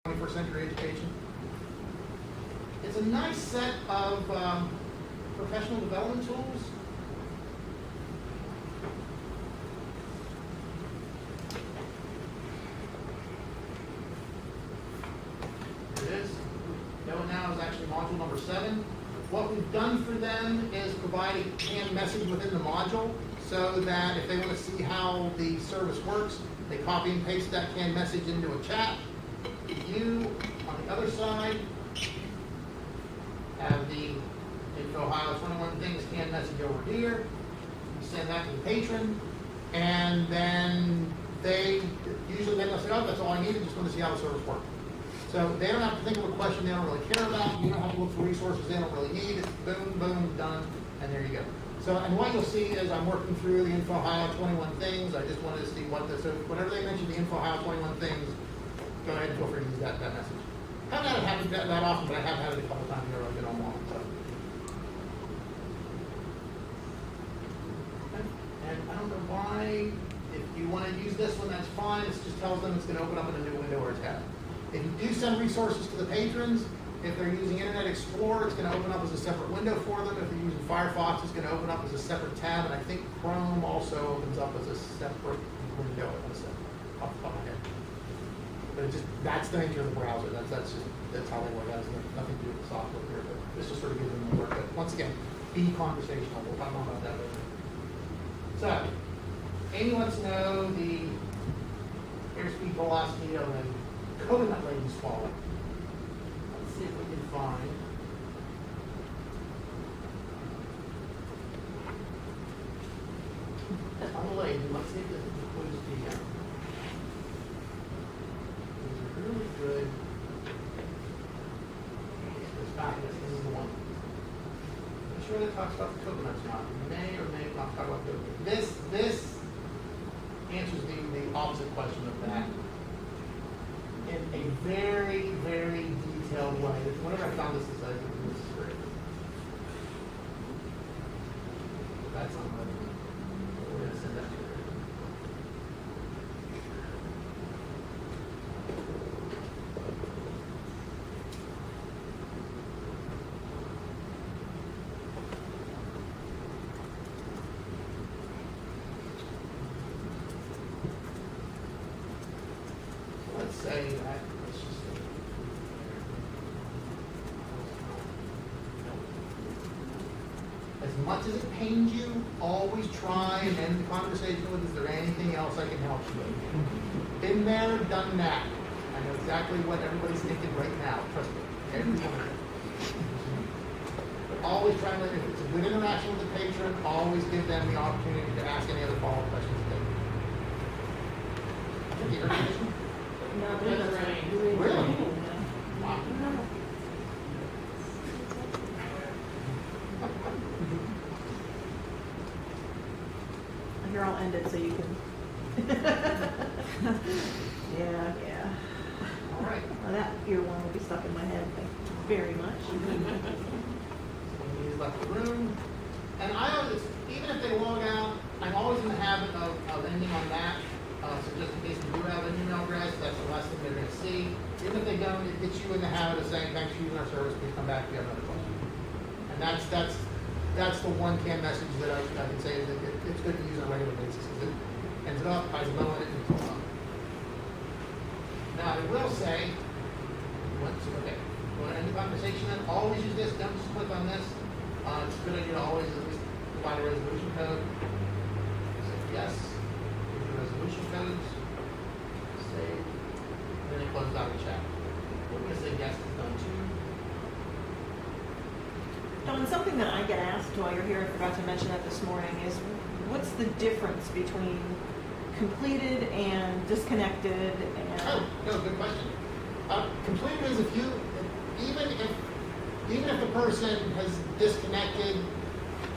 21st century education. It's a nice set of professional development tools. Here it is. Know It Now is actually module number 7. What we've done for them is provide a canned message within the module so that if they want to see how the service works, they copy and paste that canned message into a chat. You, on the other side, have the Info Ohio 21 Things canned message over here. You send that to the patron, and then they'll say, oh, that's all I needed, just want to see how the service works. So they don't have to think of a question they don't really care about. You don't have to look for resources they don't really need. It's boom, boom, done, and there you go. So, and what you'll see is I'm working through the Info Ohio 21 Things. I just wanted to see so whenever they mention the Info Ohio 21 Things, go ahead and feel free to use that message. I haven't had it happen that often, but I have had it a couple times where I've been online. So. Okay. And I don't know why, if you want to use this one, that's fine. It just tells them it's going to open up in a new window where it's at. If you do send resources to the patrons, if they're using Internet Explorer, it's going to open up as a separate window for them. If they're using Firefox, it's going to open up as a separate tab. And I think Chrome also opens up as a separate window, off the top of my head. But that's the nature of the browser. That's how they work. That has nothing to do with the software here. But this just sort of gives them the work. But once again, be conversational. We'll talk more about that later. So, Amy wants to know the airspeed velocity of a coconut laden swallow. Let's see if we can find. On the laden, let's see if this includes the. Really good. This is the one. I'm sure that talks about the coconuts now. May or may not talk about coconuts. This answers the opposite question of that in a very, very detailed way. Whenever I found this is great. That's on we're going to send that to her. Let's say that, let's just say, as much as it pains you, always try and end the conversation with, is there anything else I can help you with? Been there, done that. I know exactly what everybody's thinking right now, trust me. Everyone. But always try and, if it's a good interaction with the patron, always give them the opportunity to ask any other follow-up questions. The air conditioning? No, that's right. Really? Wow. Here, I'll end it so you can. Yeah. All right. Well, that ear one will be stuck in my head. Thank you very much. He's left the room. And I always, even if they log out, I'm always in the habit of ending on that. So just in case you do have an email address, that's the last thing they're going to see. Even if they don't, it gets you in the habit of saying, thanks for using our service, please come back if you have another question. And that's the one canned message that I can say is that it's good to use on a regular basis because it ends it up, ties a bow in it, and it's all up. Now, I will say, okay, when I end the conversation, then always use this. Don't just click on this. It's a good idea to always at least provide a resolution code. Say yes. Here's the resolution codes. Save. Then it closes out the chat. We're going to say yes is done too. Dawn, something that I get asked while you're here, I forgot to mention that this morning, is what's the difference between completed and disconnected and... Oh, no, good question. Completed is even if the person has disconnected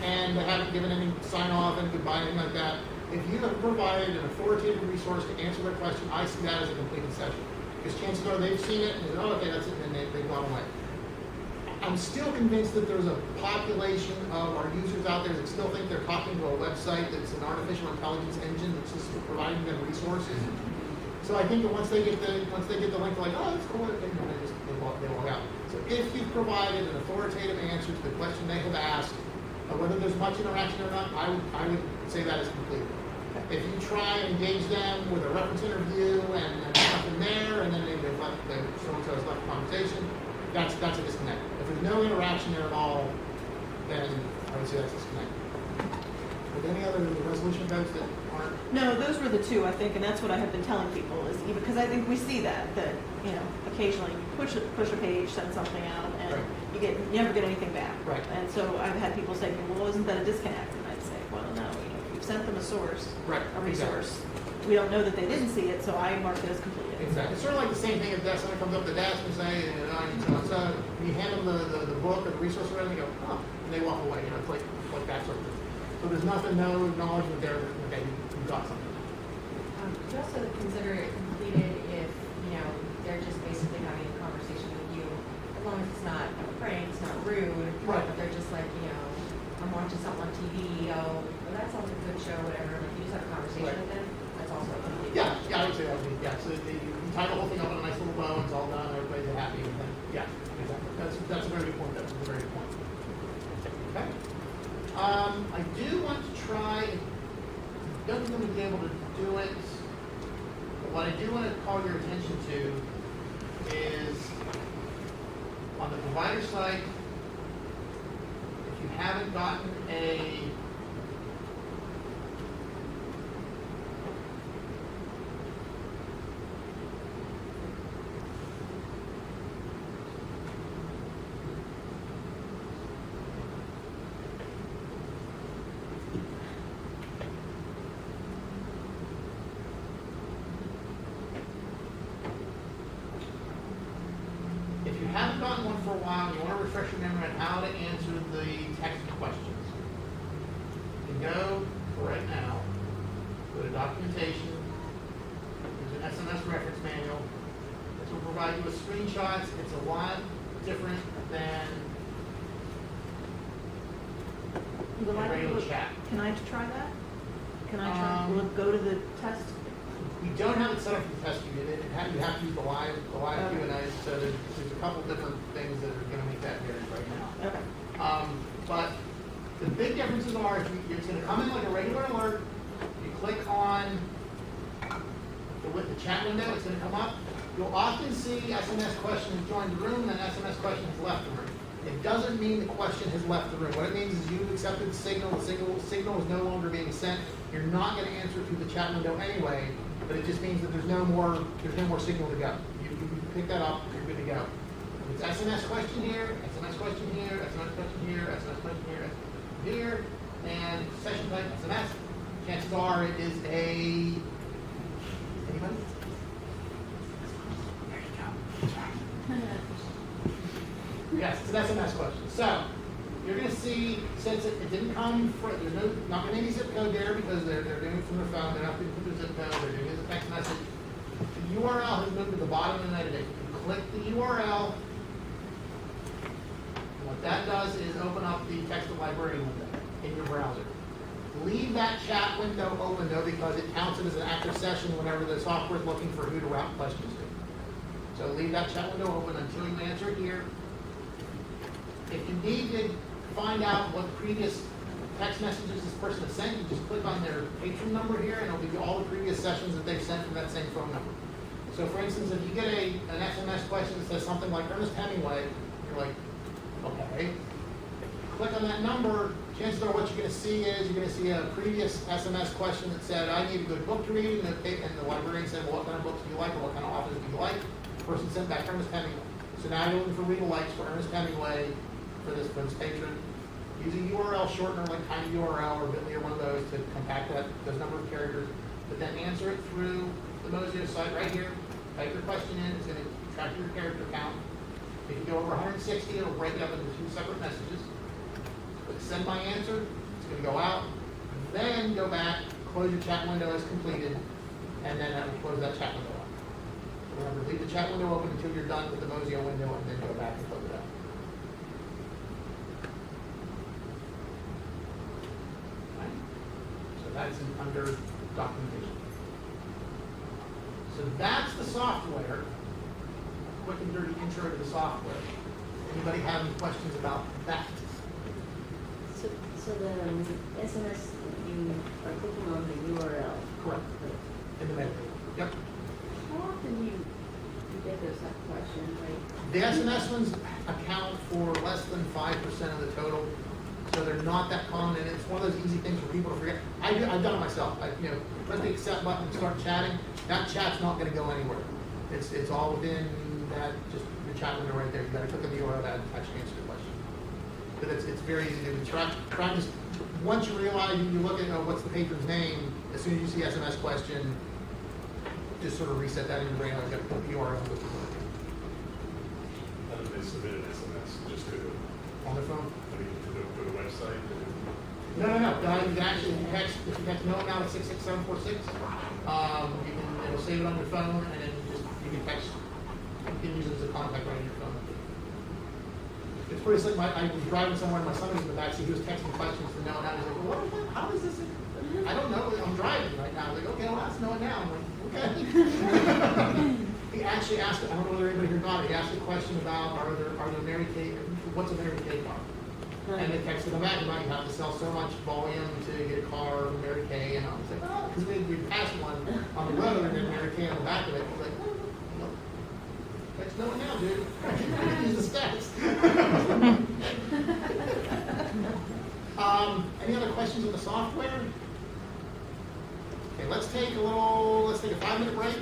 and they haven't given any sign off and goodbye, anything like that, if you have provided an authoritative resource to answer their question, I see that as a completed session. Because chances are they've seen it and they say, oh, okay, that's it, and they've gone away. I'm still convinced that there's a population of our users out there that still think they're talking to a website that's an artificial intelligence engine that's just providing them resources. So I think that once they get the link, like, oh, that's cool, provided an authoritative answer to the question they have asked, whether there's much interaction or not, I would say that is completed. If you try and engage them with a reference interview and there's nothing there, and then they've left, so-and-so has left the conversation, that's a disconnect. If there's no interaction there at all, then I would say that's a disconnect. Are there any other resolution votes that aren't? No, those were the two, I think, and that's what I have been telling people is even, because I think we see that, you know, occasionally you push a page, send something out, and Right. you never get anything back. Right. And so I've had people say to me, well, isn't that a disconnect? And I'd say, well, no, you know, if you've sent them a source, Right, a resource, we don't know that they didn't see it, so I mark it as completed. Exactly. It's sort of like the same thing if someone comes up to the desk and say, you know, I need so-and-so, and you hand them the book or the resource or whatever, and they go, oh, and they walk away. You know, it's like that sort of thing. So there's nothing, no acknowledgement there that, okay, you got something. You also consider it completed if, you know, they're just basically having a conversation with you, as long as it's not a prank, it's not rude. Right. But they're just like, you know, I'm watching something on TV, oh, well, that sounds like a good show, whatever. Like, you just have a conversation Right. with them, that's also completed. Yeah, I would say that would be, yeah. So you tie the whole thing up in a nice little bow, and it's all done, everybody's happy, and then, yeah, exactly. That's a very good point. That's a very good point. Okay. I do want to try, don't think I'm going to be able to do it, but what I do want to call your attention to is on the provider site, if you haven't gotten a If you haven't gotten one for a while, and you want to refresh your memory on how to answer the text questions, you can go for right now, go to documentation, there's an SMS reference manual. This will provide you with screenshots. It's a lot different than Will I be regular able to- chat. Can I try that? Can I try, will it go to the test? We don't have it set up for the test unit. You have to use the live Okay. Q&A, so there's a couple different things that are gonna make that varied right now. Okay. But the big differences are, it's gonna come in like a regular alert. You click on the chat window, it's gonna come up. You'll often see SMS question has joined the room, and SMS question has left the room. It doesn't mean the question has left the room. What it means is you've accepted the signal is no longer being sent. You're not gonna answer through the chat window anyway, but it just means that there's no more signal to go. You pick that up, you're good to go. If it's SMS question here, SMS question here, SMS question here, SMS question here, here, and session type SMS, chances are it is anybody? There you go. That's right. Yes, it's an SMS question. So, you're gonna see, since it didn't come there's not gonna be any zip code there because they're doing it from their phone, they're not gonna put their zip code, they're doing it as a text message. The URL has moved to the bottom of the metadata. You click the URL, and what that does is open up the text to library window in your browser. Leave that chat window open though, because it counts it as an active session whenever the software is looking for who to route questions to. So leave that chat window open until you answer it here. If you need to find out what previous text messages this person has sent, you just click on their patron number here, and it'll give you all the previous sessions that they've sent from that same phone number. So for instance, if you get an SMS question that says something like Ernest Hemingway, you're like, okay. Click on that number, chances are what you're going to see is you're going to see a previous SMS question that said, I need a good book to read, and the librarian said, well, what kind of books do you like, or what kind of authors do you like? The person sent back Ernest Hemingway. So now you're looking for read-alikes for Ernest Hemingway for this patron. Use a URL shortener like TinyURL or Bitly or one of those to compact those number of characters, but then answer it through the Mozilla site right here. Type your question in, it's going to track your character count. If you go over 160, it'll break it up into 2 separate messages. Click send my answer, it's going to go out. Then go back, close your chat window as completed, and then that will close that chat window up. So remember, leave the chat window open until you're done with the Mozilla window, and then go back and close it out. That's under documentation. So that's the software. quick and dirty intro to the software. Anybody have any questions about that? So the SMS, you are clicking on the URL. Correct. In the menu. Yep. How often do you get those questions, like? The SMS ones account for less than 5% of the total, so they're not that common, and it's one of those easy things for people to forget. I've done it myself. Press the accept button and start chatting. That chat's not going to go anywhere. It's all within that. Just your chat window right there. You got to click on the URL that actually answers the question. But it's very easy to do. Try just once you realize you look at what's the patron's name. As soon as you see SMS question, just sort of reset that in your brain. I've got to put the URL. How do they submit an SMS? Just to On the phone. the website? No. You can actually, if you text no amount of 66746, it'll save it on your phone, and then you can text. You can use it as a contact right on your phone. It's pretty slick. I was driving somewhere, and my son was in the backseat. He was texting questions to no, and I was like, well, what is that? How is this? I don't know. I'm driving right now. I was like, okay, well, that's no now. I'm like, okay. He actually asked. I don't know whether anybody here got it. He asked a question about are there Mary Kay? What's a Mary Kay car? And they texted him back about you have to sell so much volume to get a car from Mary Kay, and I was like, oh, because we passed one on the road and then Mary Kay on the back of it. I was like, oh, no. Text no one now, dude. Use the stats. Any other questions on the software? Okay, let's take a 5-minute break.